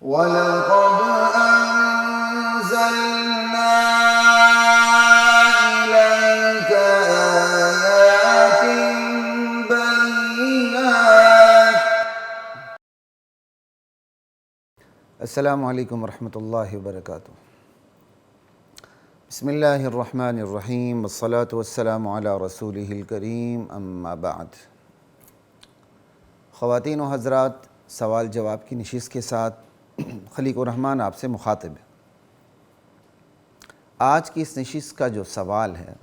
وَلَقَدْ أَنزَلْنَا إِلَيْكَ آيَاتٍ بَيِّنَاتٍ۔ السلام علیکم ورحمۃ اللہ وبرکاتہ۔ بسم اللہ الرحمن الرحیم، والصلاة والسلام علی رسولہ الکریم، اما بعد۔ خواتین و حضرات، سوال جواب کی نشست کے ساتھ خلیق الرحمن آپ سے مخاطب ہے۔ آج کی اس نشست کا جو سوال ہے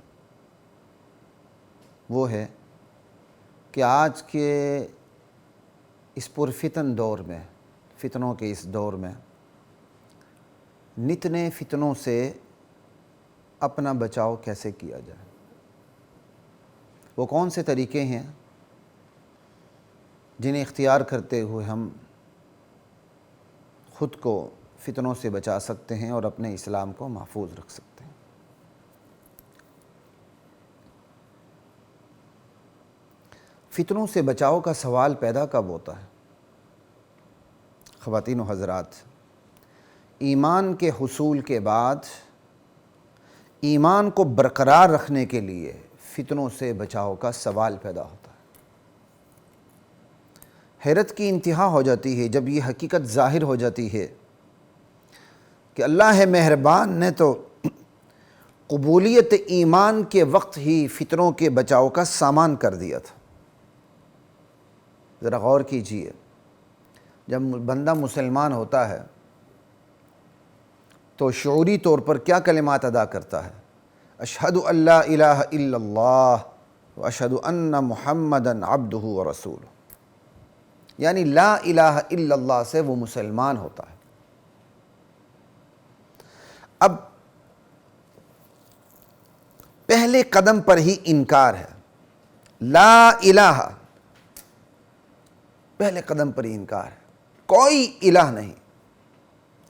وہ ہے کہ آج کے اس پرفتن دور میں، فتنوں کے اس دور میں، نتنے فتنوں سے اپنا بچاؤ کیسے کیا جائے؟ وہ کون سے طریقے ہیں جنہیں اختیار کرتے ہوئے ہم خود کو فتنوں سے بچا سکتے ہیں اور اپنے اسلام کو محفوظ رکھ سکتے ہیں؟ فتنوں سے بچاؤ کا سوال پیدا کب ہوتا ہے؟ خواتین و حضرات، ایمان کے حصول کے بعد ایمان کو برقرار رکھنے کے لیے فتنوں سے بچاؤ کا سوال پیدا ہوتا ہے۔ حیرت کی انتہا ہو جاتی ہے جب یہ حقیقت ظاہر ہو جاتی ہے کہ اللہ مہربان نے تو قبولیت ایمان کے وقت ہی فتنوں کے بچاؤ کا سامان کر دیا تھا۔ ذرا غور کیجئے، جب بندہ مسلمان ہوتا ہے تو شعوری طور پر کیا کلمات ادا کرتا ہے؟ اشہد ان لا الہ الا اللہ واشہد ان محمدً عبدہ ورسولہ، یعنی لا الہ الا اللہ سے وہ مسلمان ہوتا ہے۔ اب پہلے قدم پر ہی انکار ہے، لا الہ، پہلے قدم پر ہی انکار ہے، کوئی الہ نہیں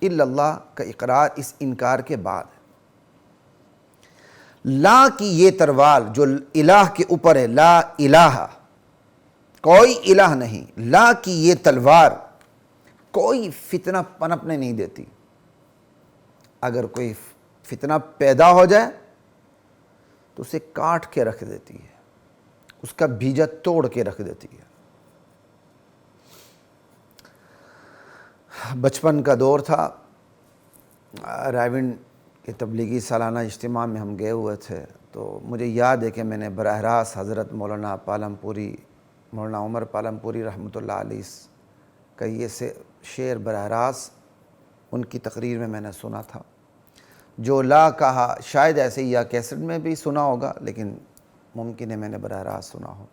الا اللہ کا اقرار اس انکار کے بعد ہے۔ لا کی یہ تروال جو الہ کے اوپر ہے، لا الہ، کوئی الہ نہیں، لا کی یہ تلوار کوئی فتنہ پنپنے نہیں دیتی۔ اگر کوئی فتنہ پیدا ہو جائے تو اسے کاٹ کے رکھ دیتی ہے، اس کا بیجا توڑ کے رکھ دیتی ہے۔ بچپن کا دور تھا، رائیونڈ کے تبلیغی سالانہ اجتماع میں ہم گئے ہوئے تھے، تو مجھے یاد ہے کہ میں نے براہ راست حضرت مولانا عمر پالمپوری رحمۃ اللہ علیہ کا یہ شعر براہ راست ان کی تقریر میں نے سنا تھا۔ جو لا کہا، شاید ایسے ہی یا کیسٹ میں بھی سنا ہوگا، لیکن ممکن ہے میں نے براہ راست سنا ہو۔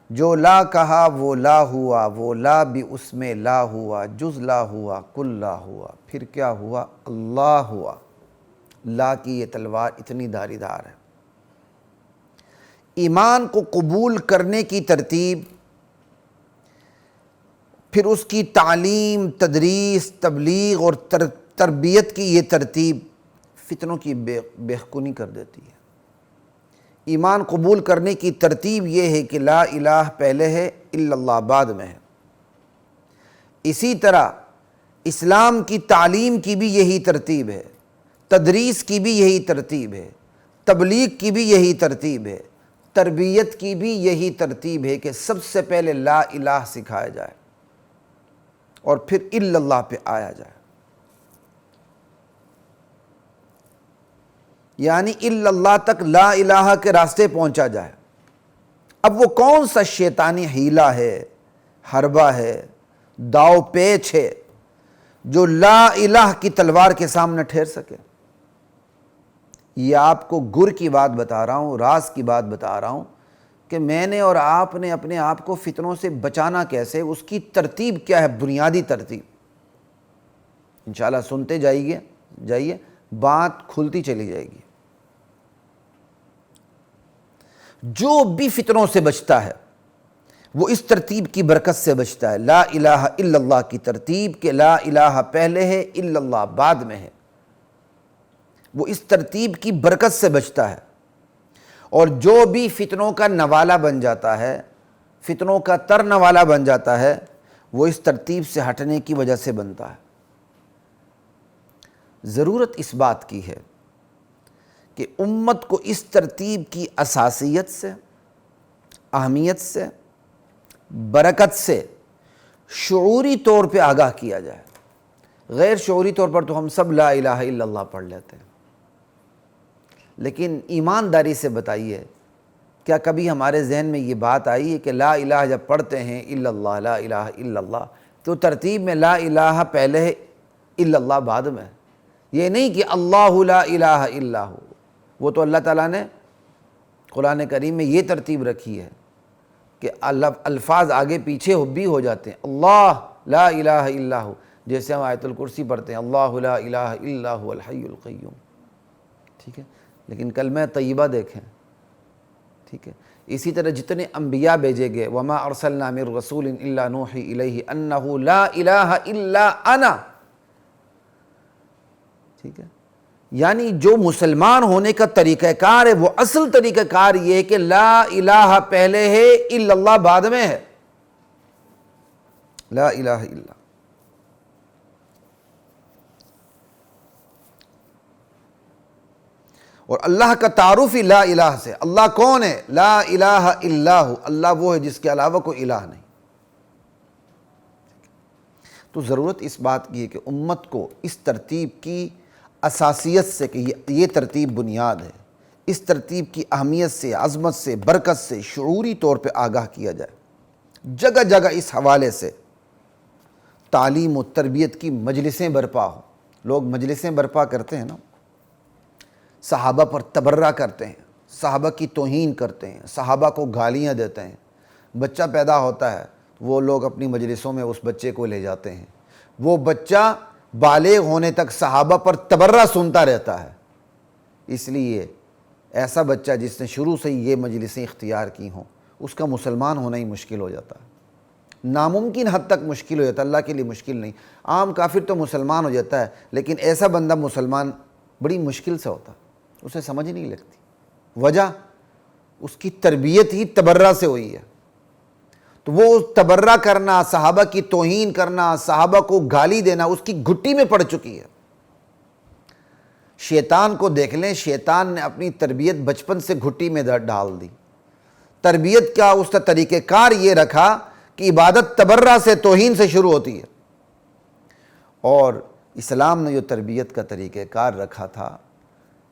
جو لا کہا وہ لا ہوا، وہ لا بھی اس میں لا ہوا، جز لا ہوا کل لا ہوا، پھر کیا ہوا؟ اللہ ہوا۔ لا کی یہ تلوار اتنی دھاری دھار ہے۔ ایمان کو قبول کرنے کی ترتیب، پھر اس کی تعلیم، تدریس، تبلیغ اور تربیت کی یہ ترتیب فتنوں کی بے خونی کر دیتی ہے۔ ایمان قبول کرنے کی ترتیب یہ ہے کہ لا الہ پہلے ہے، الا اللہ بعد میں ہے۔ اسی طرح اسلام کی تعلیم کی بھی یہی ترتیب ہے، تدریس کی بھی یہی ترتیب ہے، تبلیغ کی بھی یہی ترتیب ہے، تربیت کی بھی یہی ترتیب ہے کہ سب سے پہلے لا الہ سکھایا جائے اور پھر الا اللہ پہ آیا جائے، یعنی الا اللہ تک لا الہ کے راستے پہنچا جائے۔ اب وہ کون سا شیطانی حیلہ ہے، حربہ ہے، داؤ پیچ ہے جو لا الہ کی تلوار کے سامنے ٹھہر سکے؟ یہ آپ کو گر کی بات بتا رہا ہوں، راز کی بات بتا رہا ہوں کہ میں نے اور آپ نے اپنے آپ کو فتنوں سے بچانا کیسے، اس کی ترتیب کیا ہے، بنیادی ترتیب انشاءاللہ سنتے جائیے، بات کھلتی چلی جائے گی۔ جو بھی فتنوں سے بچتا ہے وہ اس ترتیب کی برکت سے بچتا ہے، لا الہ الا اللہ کی ترتیب کہ لا الہ پہلے ہے، الا اللہ بعد میں ہے، وہ اس ترتیب کی برکت سے بچتا ہے۔ اور جو بھی فتنوں کا نوالا بن جاتا ہے، فتنوں کا ترنوالا بن جاتا ہے، وہ اس ترتیب سے ہٹنے کی وجہ سے بنتا ہے۔ ضرورت اس بات کی ہے کہ امت کو اس ترتیب کی اساسیت سے، اہمیت سے، برکت سے شعوری طور پہ آگاہ کیا جائے۔ غیر شعوری طور پر تو ہم سب لا الہ الا اللہ پڑھ لیتے ہیں، لیکن ایمانداری سے بتائیے کیا کبھی ہمارے ذہن میں یہ بات آئی ہے کہ لا الہ جب پڑھتے ہیں الا اللہ، لا الہ الا اللہ، تو ترتیب میں لا الہ پہلے ہے الا اللہ بعد میں؟ یہ نہیں کہ اللہ لا الہ الا ہو، وہ تو اللہ تعالیٰ نے قرآن کریم میں یہ ترتیب رکھی ہے کہ الفاظ آگے پیچھے بھی ہو جاتے ہیں، اللہ لا الہ الا ہو، جیسے ہم آیت الکرسی پڑھتے ہیں اللہ لا الہ الا هو الحی القیوم، ٹھیک ہے، لیکن کلمہ طیبہ دیکھیں، ٹھیک ہے۔ اسی طرح جتنے انبیاء بھیجے گئے، وما ارسلنا من رسول الا نوحی الیہ انہ لا الہ الا انا، ٹھیک ہے، یعنی جو مسلمان ہونے کا طریقہ کار ہے وہ اصل طریقہ کار یہ ہے کہ لا الہ پہلے ہے الا اللہ بعد میں ہے، لا الہ الا۔ اور اللہ کا تعارف ہی لا الہ سے، اللہ کون ہے؟ لا الہ الا ہو، اللہ وہ ہے جس کے علاوہ کوئی الہ نہیں۔ تو ضرورت اس بات کی ہے کہ امت کو اس ترتیب کی اساسیت سے، کہ یہ ترتیب بنیاد ہے، اس ترتیب کی اہمیت سے، عظمت سے، برکت سے شعوری طور پہ آگاہ کیا جائے۔ جگہ جگہ اس حوالے سے تعلیم و تربیت کی مجلسیں برپا ہوں۔ لوگ مجلسیں برپا کرتے ہیں نا، صحابہ پر تبرہ کرتے ہیں، صحابہ کی توہین کرتے ہیں، صحابہ کو گالیاں دیتے ہیں، بچہ پیدا ہوتا ہے وہ لوگ اپنی مجلسوں میں اس بچے کو لے جاتے ہیں، وہ بچہ بالغ ہونے تک صحابہ پر تبرہ سنتا رہتا ہے۔ اس لیے ایسا بچہ جس نے شروع سے ہی یہ مجلسیں اختیار کی ہوں، اس کا مسلمان ہونا ہی مشکل ہو جاتا ہے، ناممکن حد تک مشکل ہو جاتا ہے، اللہ کے لیے مشکل نہیں۔ عام کافر تو مسلمان ہو جاتا ہے، لیکن ایسا بندہ مسلمان بڑی مشکل سے ہوتا ہے، اسے سمجھ نہیں لگتی۔ وجہ اس کی تربیت ہی تبرہ سے ہوئی ہے، تو وہ تبرہ کرنا، صحابہ کی توہین کرنا، صحابہ کو گالی دینا اس کی گھٹی میں پڑ چکی ہے۔ شیطان کو دیکھ لیں، شیطان نے اپنی تربیت بچپن سے گھٹی میں ڈال دی۔ تربیت کا اس کا طریقہ کار یہ رکھا کہ عبادت تبرہ سے، توہین سے شروع ہوتی ہے، اور اسلام نے جو تربیت کا طریقہ کار رکھا تھا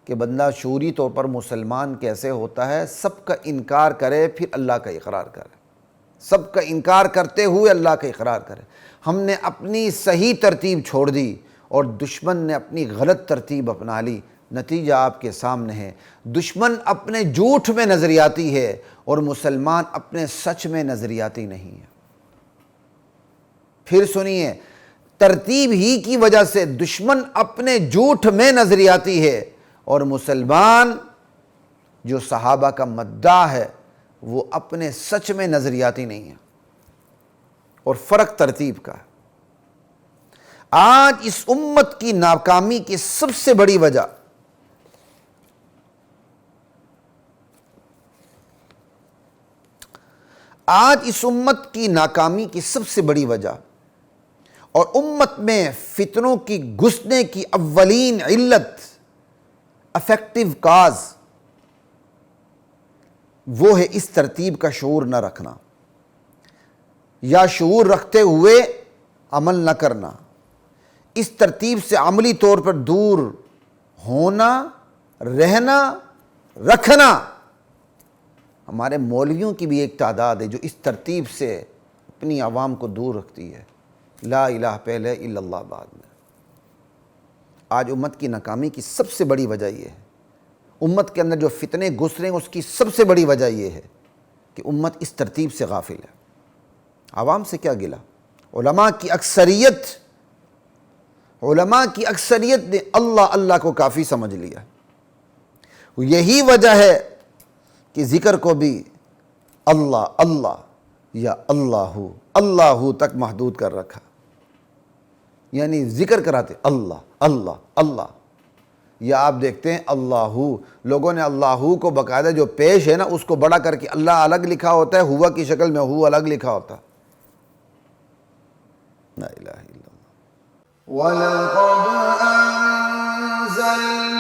کہ بندہ شعوری طور پر مسلمان کیسے ہوتا ہے، سب کا انکار کرے پھر اللہ کا اقرار کرے، سب کا انکار کرتے ہوئے اللہ کا اقرار کرے۔ ہم نے اپنی صحیح ترتیب چھوڑ دی اور دشمن نے اپنی غلط ترتیب اپنا لی، نتیجہ آپ کے سامنے ہے۔ دشمن اپنے جھوٹ میں نظریاتی ہے اور مسلمان اپنے سچ میں نظریاتی نہیں ہے۔ پھر سنیے، ترتیب ہی کی وجہ سے دشمن اپنے جھوٹ میں نظریاتی ہے اور مسلمان جو صحابہ کا مداح ہے وہ اپنے سچ میں نظریاتی نہیں ہے، اور فرق ترتیب کا ہے۔ آج اس امت کی ناکامی کی سب سے بڑی وجہ اور امت میں فتنوں کی گھسنے کی اولین علت، افیکٹو کاز، وہ ہے اس ترتیب کا شعور نہ رکھنا، یا شعور رکھتے ہوئے عمل نہ کرنا، اس ترتیب سے عملی طور پر دور ہونا، رہنا، رکھنا۔ ہمارے مولویوں کی بھی ایک تعداد ہے جو اس ترتیب سے اپنی عوام کو دور رکھتی ہے، لا الہ پہلے الا اللہ بعد میں۔ آج امت کی ناکامی کی سب سے بڑی وجہ یہ ہے، امت کے اندر جو فتنے گھس رہے ہیں اس کی سب سے بڑی وجہ یہ ہے کہ امت اس ترتیب سے غافل ہے۔ عوام سے کیا گلہ؟ علماء کی اکثریت نے اللہ اللہ کو کافی سمجھ لیا۔ یہی وجہ ہے کہ ذکر کو بھی اللہ اللہ یا اللہ تک محدود کر رکھا، یعنی ذکر کراتے اللہ اللہ اللہ، یا آپ دیکھتے ہیں اللہ، لوگوں نے اللہ کو باقاعدہ جو پیش ہے نا اس کو بڑا کر کے اللہ الگ لکھا ہوتا ہے، ہوا کی شکل میں ہو الگ لکھا ہوتا ہے۔ لا الہ الا اللہ۔ وَلَقَدْ أرسلنا